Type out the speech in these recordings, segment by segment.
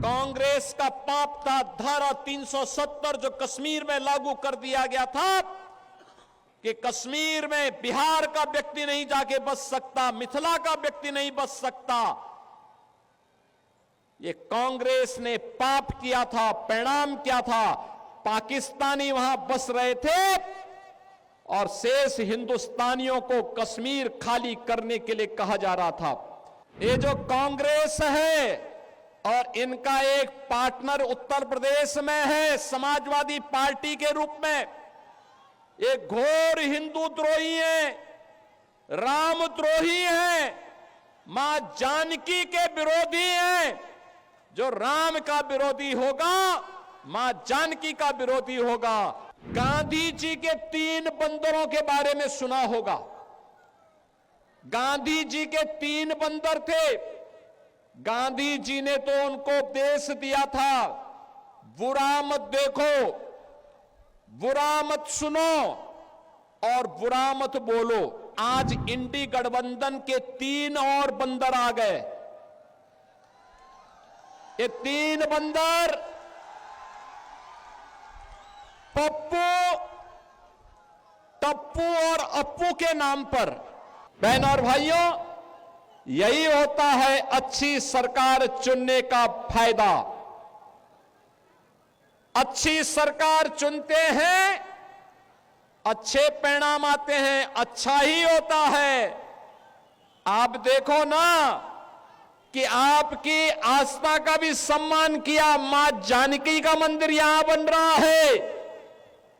कांग्रेस का पाप था धारा 370 जो कश्मीर में लागू कर दिया गया था कि कश्मीर में बिहार का व्यक्ति नहीं जाके बस सकता, मिथिला का व्यक्ति नहीं बस सकता। ये कांग्रेस ने पाप किया था। परिणाम क्या था? पाकिस्तानी वहां बस रहे थे और शेष हिंदुस्तानियों को कश्मीर खाली करने के लिए कहा जा रहा था। ये जो कांग्रेस है और इनका एक पार्टनर उत्तर प्रदेश में है समाजवादी पार्टी के रूप में, ये घोर हिंदू द्रोही है, राम द्रोही है, मां जानकी के विरोधी हैं। जो राम का विरोधी होगा मां जानकी का विरोधी होगा। गांधी जी के 3 बंदरों के बारे में सुना होगा। गांधी जी के 3 बंदर थे। गांधी जी ने तो उनको उपदेश दिया था, बुरा मत देखो, बुरा मत सुनो और बुरा मत बोलो। आज इंडी गठबंधन के 3 और बंदर आ गए। ये 3 बंदर पप्पू, टप्पू और अप्पू के नाम पर। बहनों और भाइयों, यही होता है अच्छी सरकार चुनने का फायदा। अच्छी सरकार चुनते हैं, अच्छे परिणाम आते हैं, अच्छा ही होता है। आप देखो ना कि आपकी आस्था का भी सम्मान किया। मां जानकी का मंदिर यहां बन रहा है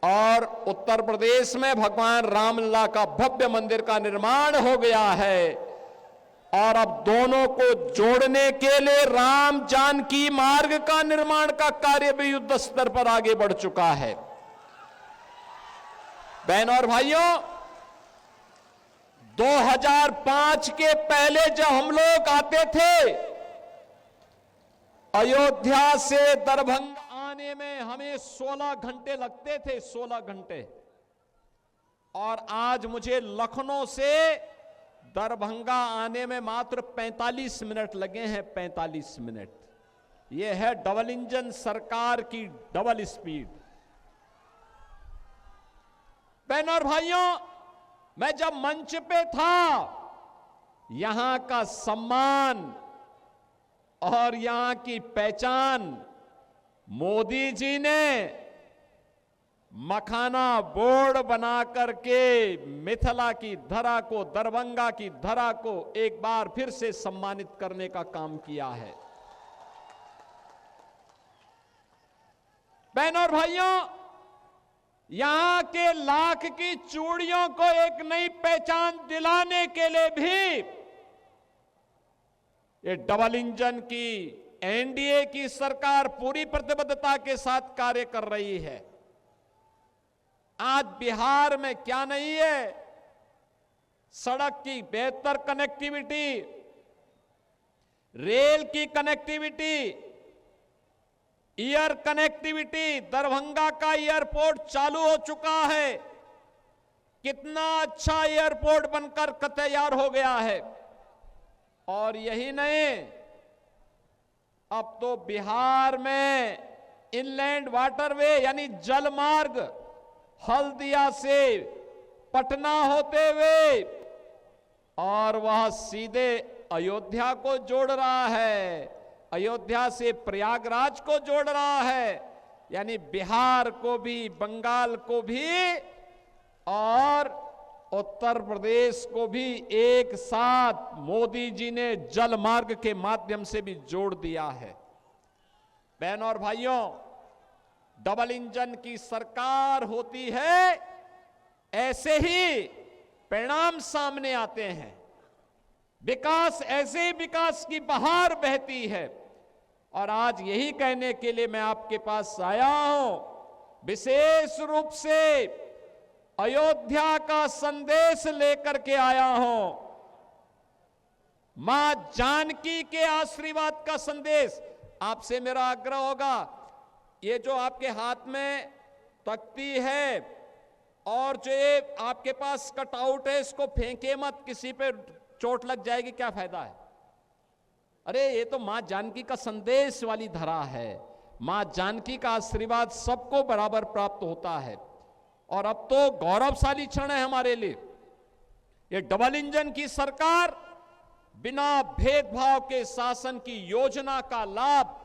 और उत्तर प्रदेश में भगवान रामलला का भव्य मंदिर का निर्माण हो गया है। और अब दोनों को जोड़ने के लिए राम जानकी मार्ग का निर्माण का कार्य भी युद्ध स्तर पर आगे बढ़ चुका है। बहनों और भाइयों, 2005 के पहले जब हम लोग आते थे, अयोध्या से दरभंगा आने में हमें 16 घंटे लगते थे, 16 घंटे। और आज मुझे लखनऊ से दरभंगा आने में मात्र 45 मिनट लगे हैं। 45 मिनट। यह है डबल इंजन सरकार की डबल स्पीड। बहनों और भाइयों, मैं जब मंच पे था, यहां का सम्मान और यहां की पहचान मोदी जी ने मखाना बोर्ड बना करके मिथिला की धरा को, दरभंगा की धरा को एक बार फिर से सम्मानित करने का काम किया है। बहनों और भाइयों, यहां के लाख की चूड़ियों को एक नई पहचान दिलाने के लिए भी ये डबल इंजन की एनडीए की सरकार पूरी प्रतिबद्धता के साथ कार्य कर रही है। आज बिहार में क्या नहीं है? सड़क की बेहतर कनेक्टिविटी, रेल की कनेक्टिविटी, एयर कनेक्टिविटी। दरभंगा का एयरपोर्ट चालू हो चुका है। कितना अच्छा एयरपोर्ट बनकर तैयार हो गया है। और यही नहीं, अब तो बिहार में इनलैंड वाटरवे यानी जल मार्ग हल्दिया से पटना होते हुए और वह सीधे अयोध्या को जोड़ रहा है, अयोध्या से प्रयागराज को जोड़ रहा है। यानी बिहार को भी, बंगाल को भी और उत्तर प्रदेश को भी एक साथ मोदी जी ने जल मार्ग के माध्यम से भी जोड़ दिया है। बहनों और भाइयों, डबल इंजन की सरकार होती है, ऐसे ही परिणाम सामने आते हैं। विकास, ऐसे ही विकास की बहार बहती है। और आज यही कहने के लिए मैं आपके पास आया हूं, विशेष रूप से अयोध्या का संदेश लेकर के आया हूं। मां जानकी के आशीर्वाद का संदेश। आपसे मेरा आग्रह होगा, ये जो आपके हाथ में तख्ती है और जो ये आपके पास कटआउट है, इसको फेंके मत, किसी पे चोट लग जाएगी, क्या फायदा है? अरे ये तो मां जानकी का संदेश वाली धरा है। मां जानकी का आशीर्वाद सबको बराबर प्राप्त होता है। और अब तो गौरवशाली क्षण है हमारे लिए। ये डबल इंजन की सरकार बिना भेदभाव के शासन की योजना का लाभ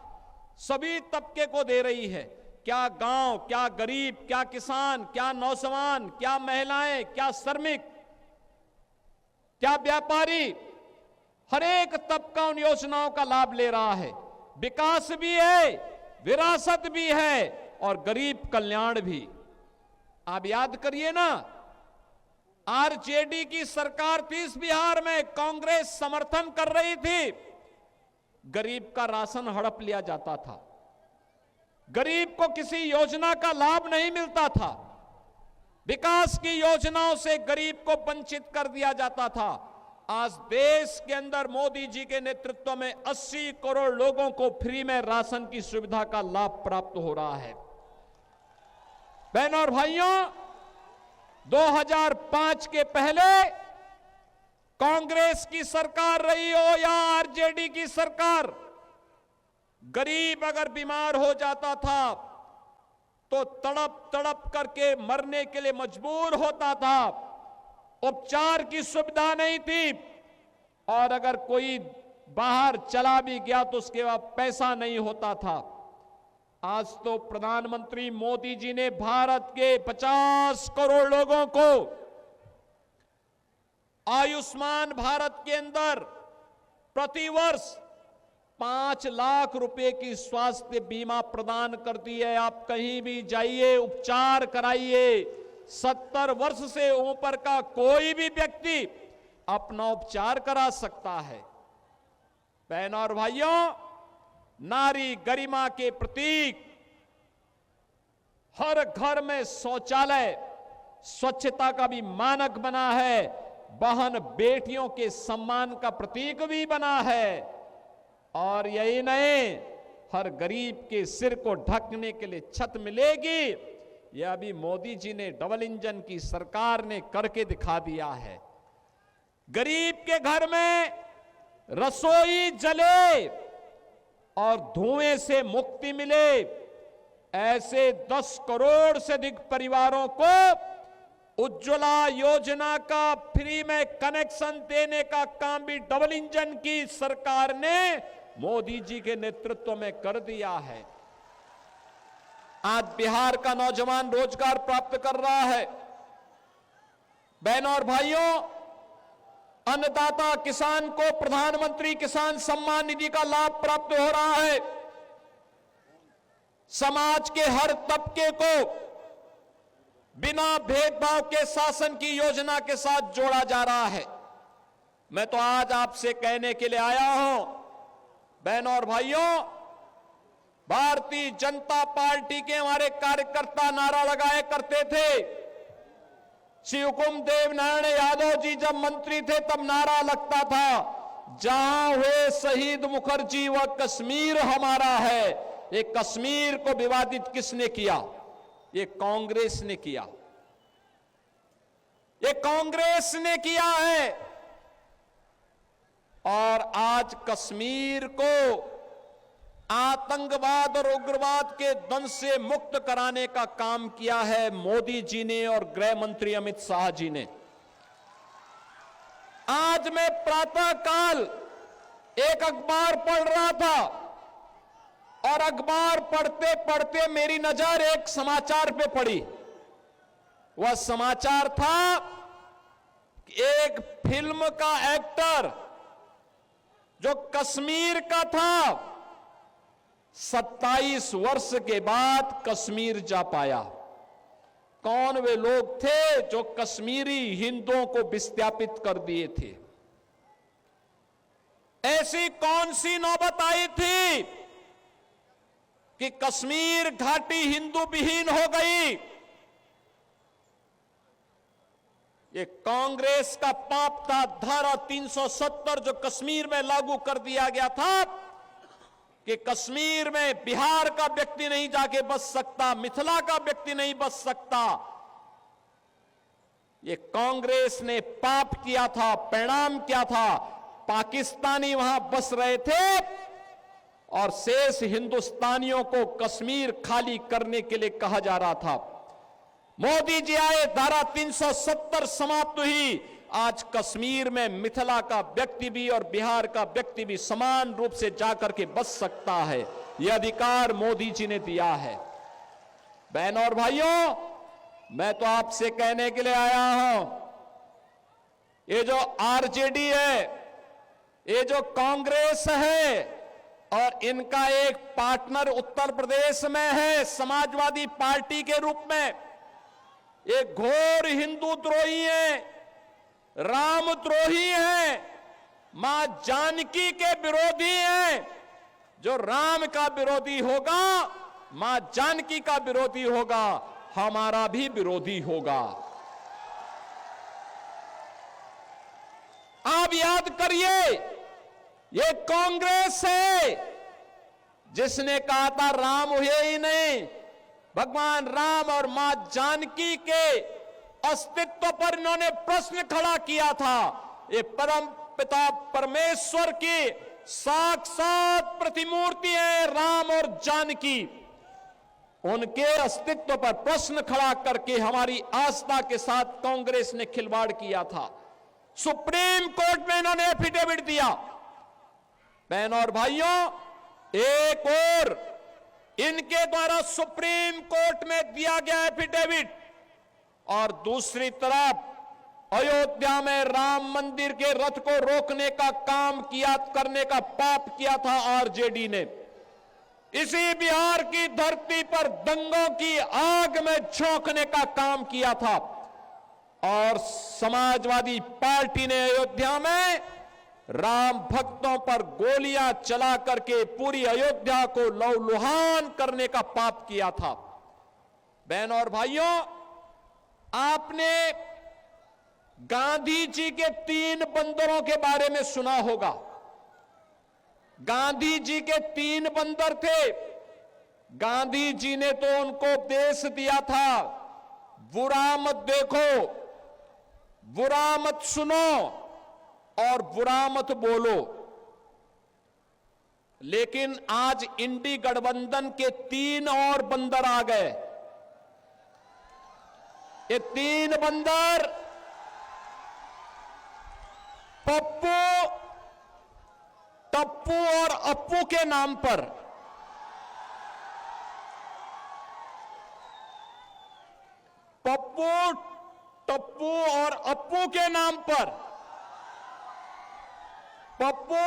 सभी तबके को दे रही है। क्या गांव, क्या गरीब, क्या किसान, क्या नौजवान, क्या महिलाएं, क्या श्रमिक, क्या व्यापारी, हर एक तबका उन योजनाओं का लाभ ले रहा है। विकास भी है, विरासत भी है और गरीब कल्याण भी। आप याद करिए ना, आरजेडी की सरकार थी इस बिहार में, कांग्रेस समर्थन कर रही थी, गरीब का राशन हड़प लिया जाता था, गरीब को किसी योजना का लाभ नहीं मिलता था, विकास की योजनाओं से गरीब को वंचित कर दिया जाता था। आज देश के अंदर मोदी जी के नेतृत्व में 80 करोड़ लोगों को फ्री में राशन की सुविधा का लाभ प्राप्त हो रहा है। बहनों और भाइयों, 2005 के पहले कांग्रेस की सरकार रही हो या आरजेडी की सरकार, गरीब अगर बीमार हो जाता था तो तड़प तड़प करके मरने के लिए मजबूर होता था। उपचार की सुविधा नहीं थी और अगर कोई बाहर चला भी गया तो उसके बाद पैसा नहीं होता था। आज तो प्रधानमंत्री मोदी जी ने भारत के 50 करोड़ लोगों को आयुष्मान भारत के अंदर प्रतिवर्ष 5 लाख रुपए की स्वास्थ्य बीमा प्रदान कर दी है। आप कहीं भी जाइए, उपचार कराइए। 70 वर्ष से ऊपर का कोई भी व्यक्ति अपना उपचार करा सकता है। बहनों और भाइयों, नारी गरिमा के प्रतीक हर घर में शौचालय स्वच्छता का भी मानक बना है, बहन बेटियों के सम्मान का प्रतीक भी बना है। और यही नहीं, हर गरीब के सिर को ढकने के लिए छत मिलेगी, यह अभी मोदी जी ने डबल इंजन की सरकार ने करके दिखा दिया है। गरीब के घर में रसोई जले और धुएं से मुक्ति मिले, ऐसे 10 करोड़ से अधिक परिवारों को उज्ज्वला योजना का फ्री में कनेक्शन देने का काम भी डबल इंजन की सरकार ने मोदी जी के नेतृत्व में कर दिया है। आज बिहार का नौजवान रोजगार प्राप्त कर रहा है। बहनों और भाइयों, अन्नदाता किसान को प्रधानमंत्री किसान सम्मान निधि का लाभ प्राप्त हो रहा है। समाज के हर तबके को बिना भेदभाव के शासन की योजना के साथ जोड़ा जा रहा है। मैं तो आज आपसे कहने के लिए आया हूं, बहनों और भाइयों, भारतीय जनता पार्टी के हमारे कार्यकर्ता नारा लगाया करते थे। शिवकुमार देव नारायण यादव जी जब मंत्री थे तब नारा लगता था, जहां हुए शहीद मुखर्जी वह कश्मीर हमारा है। ये कश्मीर को विवादित किसने किया? ये कांग्रेस ने किया। ये कांग्रेस ने किया है। और आज कश्मीर को आतंकवाद और उग्रवाद के दंश से मुक्त कराने का काम किया है मोदी जी ने और गृह मंत्री अमित शाह जी ने। आज मैं प्रातःकाल एक अखबार पढ़ रहा था और अखबार पढ़ते पढ़ते मेरी नजर एक समाचार पे पड़ी। वह समाचार था कि एक फिल्म का एक्टर जो कश्मीर का था 27 वर्ष के बाद कश्मीर जा पाया। कौन वे लोग थे जो कश्मीरी हिंदुओं को विस्थापित कर दिए थे? ऐसी कौन सी नौबत आई थी कि कश्मीर घाटी हिंदू विहीन हो गई? ये कांग्रेस का पाप था। धारा 370 जो कश्मीर में लागू कर दिया गया था कि कश्मीर में बिहार का व्यक्ति नहीं जाके बच सकता, मिथिला का व्यक्ति नहीं बच सकता। ये कांग्रेस ने पाप किया था। परिणाम क्या था? पाकिस्तानी वहां बस रहे थे और शेष हिंदुस्तानियों को कश्मीर खाली करने के लिए कहा जा रहा था। मोदी जी आए, धारा 370 समाप्त हुई। आज कश्मीर में मिथिला का व्यक्ति भी और बिहार का व्यक्ति भी समान रूप से जाकर के बस सकता है। यह अधिकार मोदी जी ने दिया है। बहनों और भाइयों, मैं तो आपसे कहने के लिए आया हूं, ये जो आरजेडी है, ये जो कांग्रेस है और इनका एक पार्टनर उत्तर प्रदेश में है समाजवादी पार्टी के रूप में, ये घोर हिंदू द्रोही है, राम द्रोही है, मां जानकी के विरोधी हैं। जो राम का विरोधी होगा, मां जानकी का विरोधी होगा, हमारा भी विरोधी होगा। आप याद करिए, ये कांग्रेस है जिसने कहा था राम हुए ही नहीं, भगवान राम और मां जानकी के अस्तित्व पर इन्होंने प्रश्न खड़ा किया था। ये परम पिता परमेश्वर की साक्षात प्रतिमूर्ति है राम और जानकी। उनके अस्तित्व पर प्रश्न खड़ा करके हमारी आस्था के साथ कांग्रेस ने खिलवाड़ किया था। सुप्रीम कोर्ट में इन्होंने एफिडेविट दिया। बहनों और भाइयों, एक और इनके द्वारा सुप्रीम कोर्ट में दिया गया एफिडेविट और दूसरी तरफ अयोध्या में राम मंदिर के रथ को रोकने का काम किया, करने का पाप किया था आरजेडी ने। इसी बिहार की धरती पर दंगों की आग में झोंकने का काम किया था और समाजवादी पार्टी ने अयोध्या में राम भक्तों पर गोलियां चला करके पूरी अयोध्या को लहूलुहान करने का पाप किया था। बहनों और भाइयों, आपने गांधी जी के 3 बंदरों के बारे में सुना होगा। गांधी जी के 3 बंदर थे। गांधी जी ने तो उनको उपदेश दिया था, बुरा मत देखो, बुरा मत सुनो और बुरा मत बोलो। लेकिन आज इंडी गठबंधन के 3 और बंदर आ गए। ये 3 बंदर पप्पू, टप्पू और अप्पू के नाम पर पप्पू, टप्पू और अप्पू के नाम पर पप्पू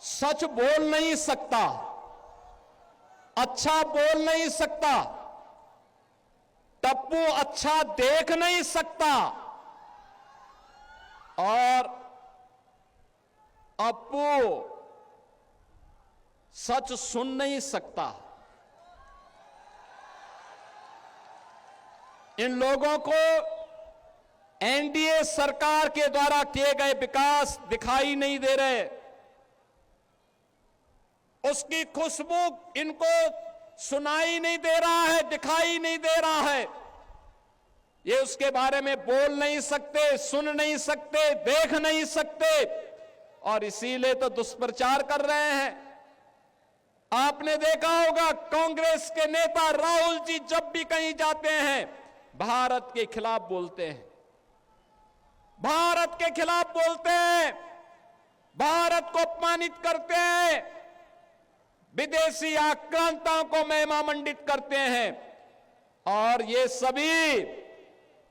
सच बोल नहीं सकता, अच्छा बोल नहीं सकता, टप्पू अच्छा देख नहीं सकता और अप्पू सच सुन नहीं सकता। इन लोगों को एनडीए सरकार के द्वारा किए गए विकास दिखाई नहीं दे रहे, उसकी खुशबू इनको सुनाई नहीं दे रहा है, दिखाई नहीं दे रहा है। ये उसके बारे में बोल नहीं सकते, सुन नहीं सकते, देख नहीं सकते और इसीलिए तो दुष्प्रचार कर रहे हैं। आपने देखा होगा कांग्रेस के नेता राहुल जी जब भी कहीं जाते हैं भारत के खिलाफ बोलते हैं, भारत के खिलाफ बोलते हैं, भारत को अपमानित करते हैं, विदेशी आक्रांताओं को महिमा मंडित करते हैं। और ये सभी,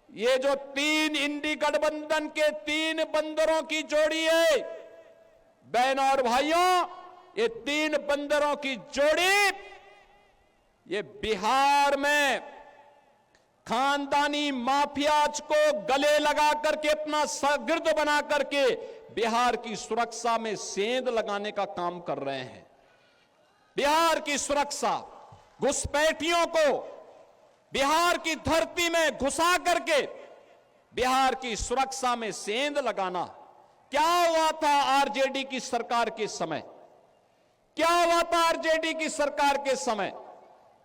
ये जो 3 इंडी गठबंधन के 3 बंदरों की जोड़ी है, बहनों और भाइयों, ये 3 बंदरों की जोड़ी ये बिहार में खानदानी माफियाज को गले लगा करके अपना शागिर्द बना करके बिहार की सुरक्षा में सेंध लगाने का काम कर रहे हैं। बिहार की सुरक्षा, घुसपैठियों को बिहार की धरती में घुसा करके बिहार की सुरक्षा में सेंध लगाना। क्या हुआ था आरजेडी की सरकार के समय? क्या हुआ था आरजेडी की सरकार के समय?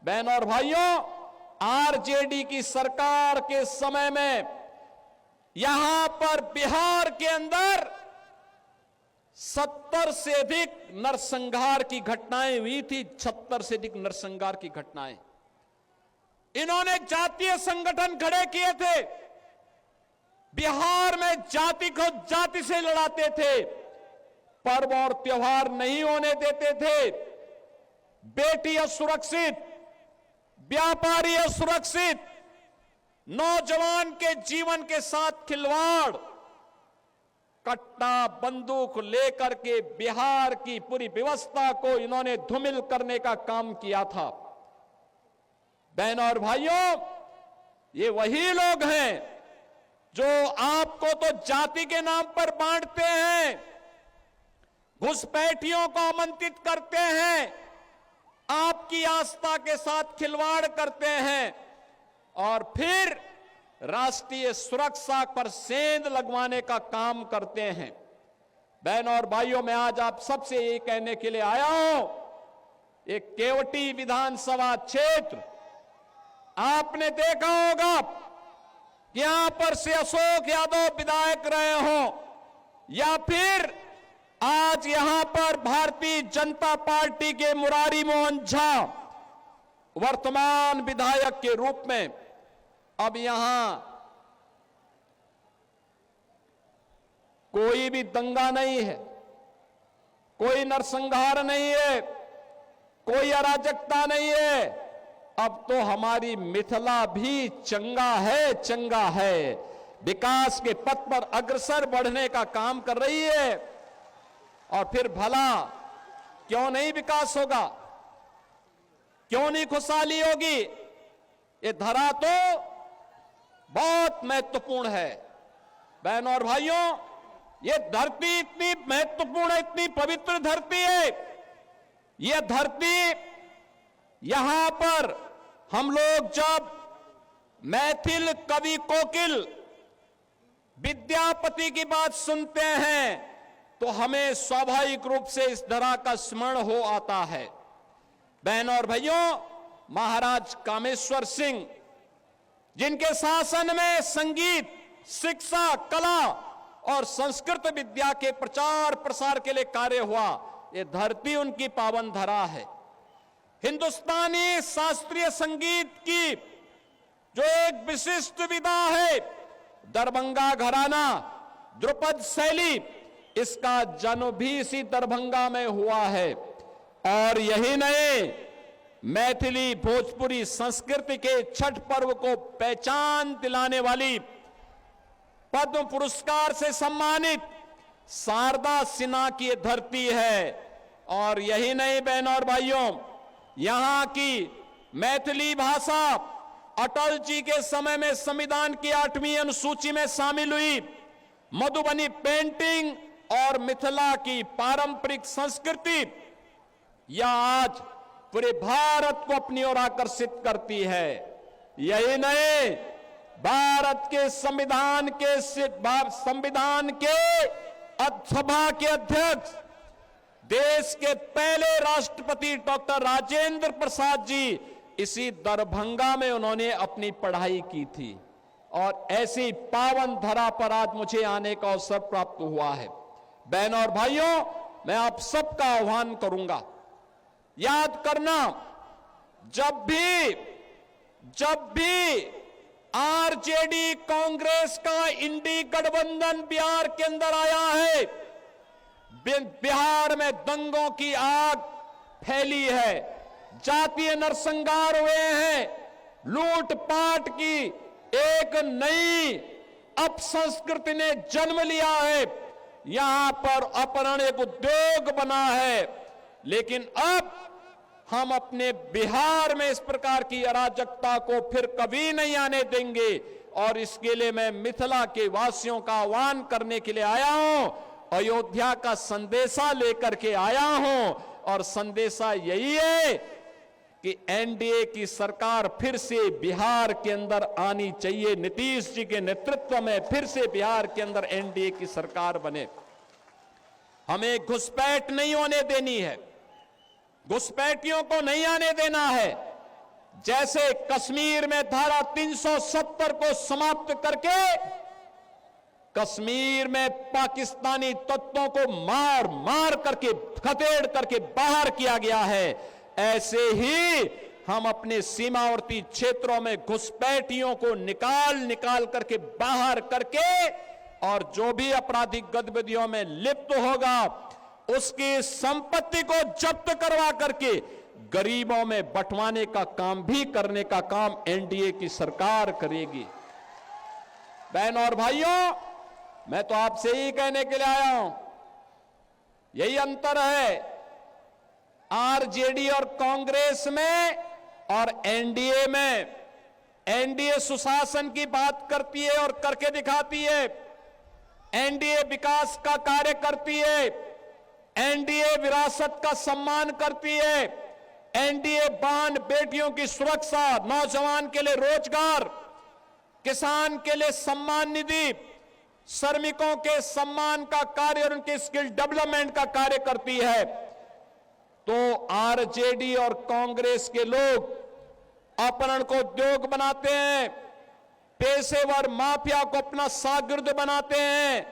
बहनों और भाइयों, आरजेडी की सरकार के समय में यहां पर बिहार के अंदर 70 से अधिक नरसंहार की घटनाएं हुई थी। 70 से अधिक नरसंहार की घटनाएं। इन्होंने जातीय संगठन खड़े किए थे। बिहार में जाति को जाति से लड़ाते थे। पर्व और त्योहार नहीं होने देते थे। बेटी असुरक्षित, व्यापारी असुरक्षित, नौजवान के जीवन के साथ खिलवाड़, कट्टा बंदूक लेकर के बिहार की पूरी व्यवस्था को इन्होंने धूमिल करने का काम किया था। बहनों और भाइयों, ये वही लोग हैं जो आपको तो जाति के नाम पर बांटते हैं, घुसपैठियों को आमंत्रित करते हैं, आपकी आस्था के साथ खिलवाड़ करते हैं और फिर राष्ट्रीय सुरक्षा पर सेंध लगवाने का काम करते हैं। बहनों और भाइयों, मैं आज आप सबसे ये कहने के लिए आया हूं, एक केवटी विधानसभा क्षेत्र आपने देखा होगा कि यहां पर से अशोक यादव विधायक रहे हो या फिर आज यहां पर भारतीय जनता पार्टी के मुरारी मोहन झा वर्तमान विधायक के रूप में अब यहां कोई भी दंगा नहीं है, कोई नरसंहार नहीं है, कोई अराजकता नहीं है। अब तो हमारी मिथिला भी चंगा है, विकास के पथ पर अग्रसर बढ़ने का काम कर रही है। और फिर भला क्यों नहीं विकास होगा, क्यों नहीं खुशहाली होगी? ये धरा तो बहुत महत्वपूर्ण है। बहनों और भाइयों, ये धरती इतनी महत्वपूर्ण है, इतनी पवित्र धरती है। ये धरती, यहां पर हम लोग जब मैथिल कवि कोकिल विद्यापति की बात सुनते हैं तो हमें स्वाभाविक रूप से इस धरा का स्मरण हो आता है। बहनों और भाइयों, महाराज कामेश्वर सिंह, जिनके शासन में संगीत, शिक्षा, कला और संस्कृत विद्या के प्रचार प्रसार के लिए कार्य हुआ, ये धरती उनकी पावन धरा है। हिंदुस्तानी शास्त्रीय संगीत की जो एक विशिष्ट विधा है, दरभंगा घराना, ध्रुपद शैली, इसका जन्म भी इसी दरभंगा में हुआ है। और यही नहीं, मैथिली भोजपुरी संस्कृति के छठ पर्व को पहचान दिलाने वाली पद्म पुरस्कार से सम्मानित शारदा सिन्हा की धरती है। और यही नहीं बहनों और भाइयों, यहां की मैथिली भाषा अटल जी के समय में संविधान की 8वीं अनुसूची में शामिल हुई। मधुबनी पेंटिंग और मिथिला की पारंपरिक संस्कृति यह आज पूरे भारत को अपनी ओर आकर्षित करती है। यही नहीं, भारत के संविधान के सभा के अध्यक्ष, देश के पहले राष्ट्रपति डॉक्टर राजेंद्र प्रसाद जी, इसी दरभंगा में उन्होंने अपनी पढ़ाई की थी। और ऐसी पावन धरा पर आज मुझे आने का अवसर प्राप्त हुआ है। बहनों और भाइयों, मैं आप सबका आह्वान करूंगा, याद करना, जब भी आरजेडी कांग्रेस का इंडी गठबंधन बिहार के अंदर आया है, बिहार में दंगों की आग फैली है, जातीय नरसंहार हुए हैं, लूटपाट की एक नई अपसंस्कृति ने जन्म लिया है, यहां पर अपहरण एक उद्योग बना है। लेकिन अब हम अपने बिहार में इस प्रकार की अराजकता को फिर कभी नहीं आने देंगे। और इसके लिए मैं मिथिला के वासियों का आह्वान करने के लिए आया हूं, अयोध्या का संदेशा लेकर के आया हूं। और संदेशा यही है कि एनडीए की सरकार फिर से बिहार के अंदर आनी चाहिए। नीतीश जी के नेतृत्व में फिर से बिहार के अंदर एनडीए की सरकार बने। हमें घुसपैठ नहीं होने देनी है, घुसपैठियों को नहीं आने देना है। जैसे कश्मीर में धारा 370 को समाप्त करके कश्मीर में पाकिस्तानी तत्वों को मार मार करके खदेड़ करके बाहर किया गया है, ऐसे ही हम अपने सीमावर्ती क्षेत्रों में घुसपैठियों को निकाल निकाल करके बाहर करके और जो भी आपराधिक गतिविधियों में लिप्त होगा उसकी संपत्ति को जब्त करवा करके गरीबों में बंटवाने का काम भी करने का काम एनडीए की सरकार करेगी। बहनों और भाइयों, मैं तो आपसे ही कहने के लिए आया हूं, यही अंतर है आरजेडी और कांग्रेस में और एनडीए में। एनडीए सुशासन की बात करती है और करके दिखाती है, एनडीए विकास का कार्य करती है, एनडीए विरासत का सम्मान करती है, एनडीए बहन बेटियों की सुरक्षा, नौजवान के लिए रोजगार, किसान के लिए सम्मान निधि, श्रमिकों के सम्मान का कार्य और उनके स्किल डेवलपमेंट का कार्य करती है। तो आरजेडी और कांग्रेस के लोग अपहरण को उद्योग बनाते हैं, पेशेवर माफिया को अपना शागिर्द बनाते हैं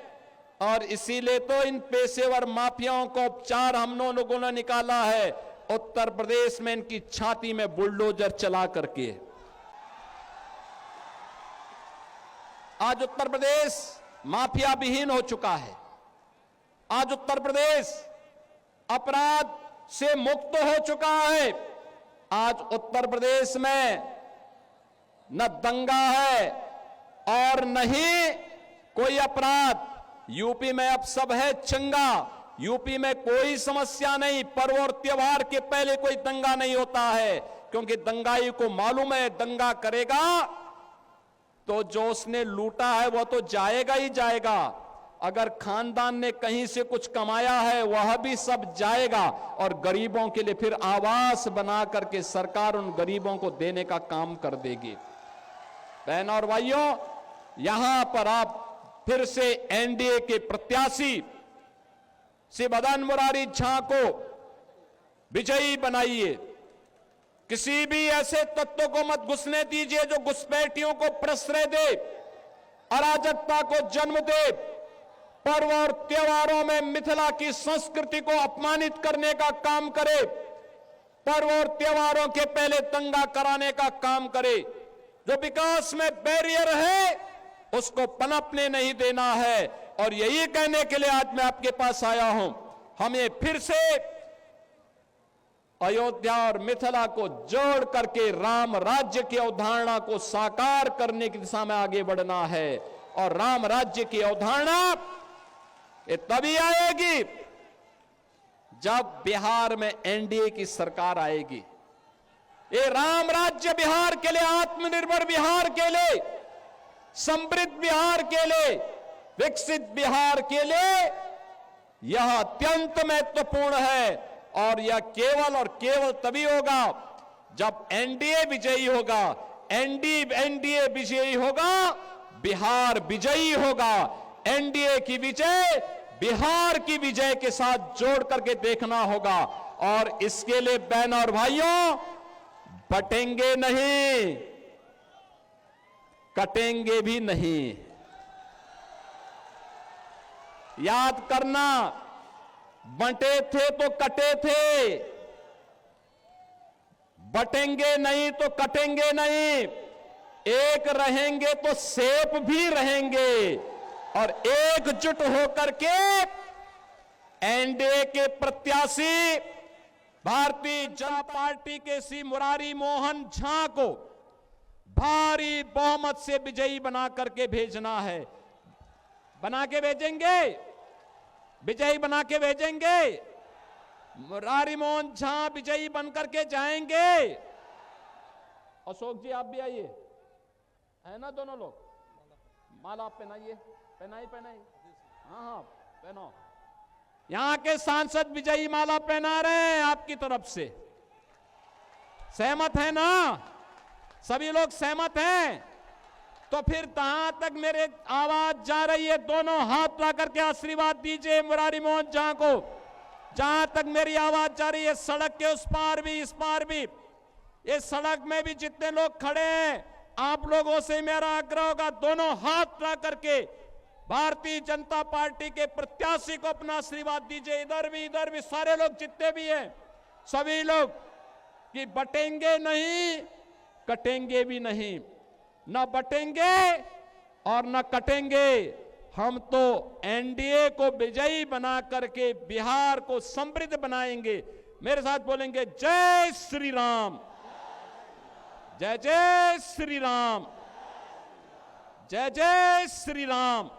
और इसीलिए तो इन पेशेवर माफियाओं को उपचार हम लोगों ने निकाला है उत्तर प्रदेश में इनकी छाती में बुलडोजर चला करके। आज उत्तर प्रदेश माफिया विहीन हो चुका है। आज उत्तर प्रदेश अपराध से मुक्त हो चुका है। आज उत्तर प्रदेश में न दंगा है और न ही कोई अपराध। यूपी में अब सब है चंगा, यूपी में कोई समस्या नहीं। पर्व और त्योहार के पहले कोई दंगा नहीं होता है, क्योंकि दंगाई को मालूम है दंगा करेगा तो जो उसने लूटा है वह तो जाएगा ही जाएगा। अगर खानदान ने कहीं से कुछ कमाया है वह भी सब जाएगा और गरीबों के लिए फिर आवास बना करके सरकार उन गरीबों को देने का काम कर देगी। बहनों और भाइयों, यहां पर आप फिर से एनडीए के प्रत्याशी श्री मदन मुरारी झा को विजयी बनाइए। किसी भी ऐसे तत्व को मत घुसने दीजिए जो घुसपैठियों को प्रश्रय दे, अराजकता को जन्म दे, पर्व और त्योहारों में मिथिला की संस्कृति को अपमानित करने का काम करे, पर्व और त्योहारों के पहले दंगा कराने का काम करे। जो विकास में बैरियर है उसको पनपने नहीं देना है। और यही कहने के लिए आज मैं आपके पास आया हूं, हमें फिर से अयोध्या और मिथिला को जोड़ करके राम राज्य की अवधारणा को साकार करने की दिशा में आगे बढ़ना है। और राम राज्य की अवधारणा ये तभी आएगी जब बिहार में एनडीए की सरकार आएगी। ये राम राज्य बिहार के लिए, आत्मनिर्भर बिहार के लिए, समृद्ध बिहार के लिए, विकसित बिहार के लिए यह अत्यंत महत्वपूर्ण है। और यह केवल और केवल तभी होगा जब एनडीए विजयी होगा। एनडीए विजयी होगा, बिहार विजयी होगा। एनडीए की विजय बिहार की विजय के साथ जोड़ करके देखना होगा। और इसके लिए बहनों और भाइयों, बटेंगे नहीं, कटेंगे भी नहीं। याद करना, बंटे थे तो कटे थे, बटेंगे नहीं तो कटेंगे नहीं। एक रहेंगे तो सेफ भी रहेंगे। और एकजुट होकर के एनडीए के प्रत्याशी भारतीय जनता पार्टी के श्री मुरारी मोहन झा को भारी बहुमत से विजयी बना करके भेजना है। बना के भेजेंगे, विजयी बना के भेजेंगे। मुरारी मोहन झा विजयी बनकर के जाएंगे। अशोक जी आप भी आइए, है ना दोनों लोग। माला आप पहनाइए, पहनाई पहनाई, हाँ पहनो। यहां के सांसद विजयी माला पहना रहे हैं आपकी तरफ से। सहमत है ना? सभी लोग सहमत हैं? तो फिर जहां तक मेरे आवाज जा रही है दोनों हाथ ला करके आशीर्वाद दीजिए मुरारी मोहन झा को। जहां तक मेरी आवाज जा रही है, सड़क के उस पार भी इस पार भी, ये सड़क में भी जितने लोग खड़े हैं, आप लोगों से मेरा आग्रह होगा दोनों हाथ ला करके भारतीय जनता पार्टी के प्रत्याशी को अपना आशीर्वाद दीजिए। इधर भी सारे लोग जितने भी हैं, सभी लोग, कि बटेंगे नहीं, कटेंगे भी नहीं। न बटेंगे और न कटेंगे। हम तो एनडीए को विजयी बना करके बिहार को समृद्ध बनाएंगे। मेरे साथ बोलेंगे जय श्री राम, जय जय श्री राम, जय जय श्री राम।